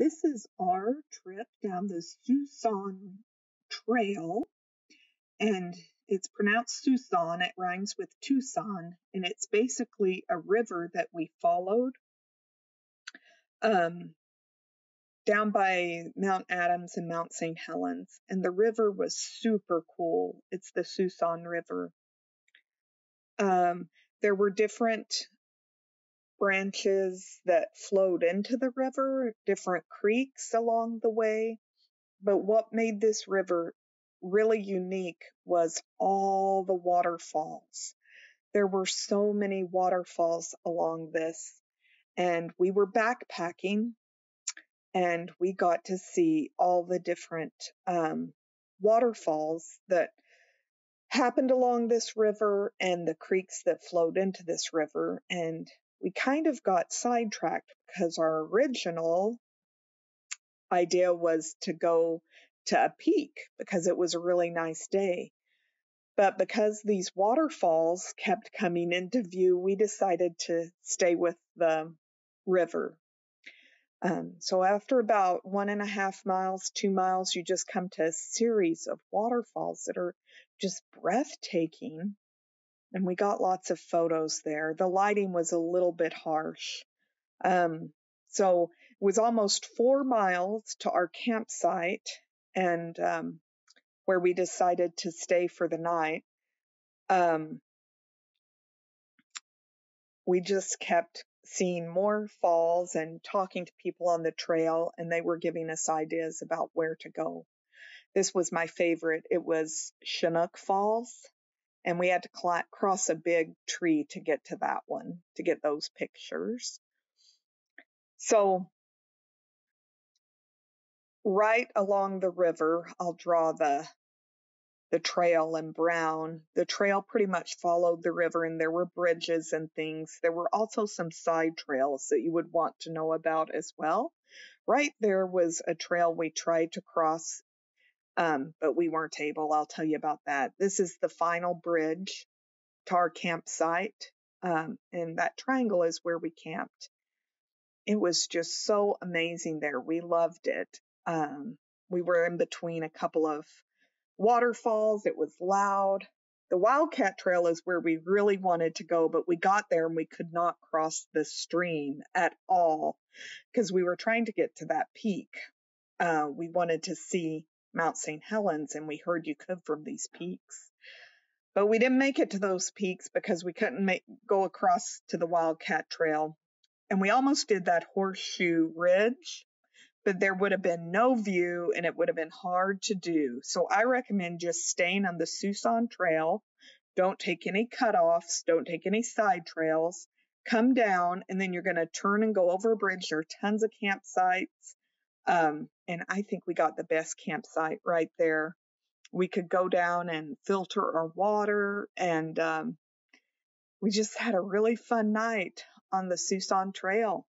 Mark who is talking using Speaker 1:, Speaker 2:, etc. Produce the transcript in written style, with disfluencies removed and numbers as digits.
Speaker 1: This is our trip down the Siouxson Trail, and it's pronounced Siouxson. It rhymes with Tucson, and it's basically a river that we followed um, down by Mount Adams and Mount St. Helens. And the river was super cool. It's the Siouxson River. There were different branches that flowed into the river, different creeks along the way. But what made this river really unique was all the waterfalls. There were so many waterfalls along this, and we were backpacking, and we got to see all the different waterfalls that happened along this river and the creeks that flowed into this river. And we kind of got sidetracked because our original idea was to go to a peak because it was a really nice day. But because these waterfalls kept coming into view, we decided to stay with the river. So after about 1.5 miles, 2 miles, you just come to a series of waterfalls that are just breathtaking. And we got lots of photos there. The lighting was a little bit harsh. So it was almost 4 miles to our campsite and where we decided to stay for the night. We just kept seeing more falls and talking to people on the trail, and they were giving us ideas about where to go. This was my favorite. It was Chinook Falls, and we had to cross a big tree to get to that one, to get those pictures. So right along the river, I'll draw the trail in brown. The trail pretty much followed the river, and there were bridges and things. There were also some side trails that you would want to know about as well. Right there was a trail we tried to cross, but we weren't able. I'll tell you about that. This is the final bridge to our campsite, and that triangle is where we camped. It was just so amazing there. We loved it. We were in between a couple of waterfalls. It was loud. The Wildcat Trail is where we really wanted to go, but we got there and we could not cross the stream at all because we were trying to get to that peak. We wanted to see Mount St. Helens, and we heard you could from these peaks. But we didn't make it to those peaks because we couldn't go across to the Wildcat Trail. And we almost did that horseshoe ridge, but there would have been no view and it would have been hard to do. So I recommend just staying on the Siouxson Trail. Don't take any cutoffs. Don't take any side trails. Come down, and then you're going to turn and go over a bridge. There are tons of campsites. And I think we got the best campsite right there. We could go down and filter our water, and we just had a really fun night on the Siouxson Trail.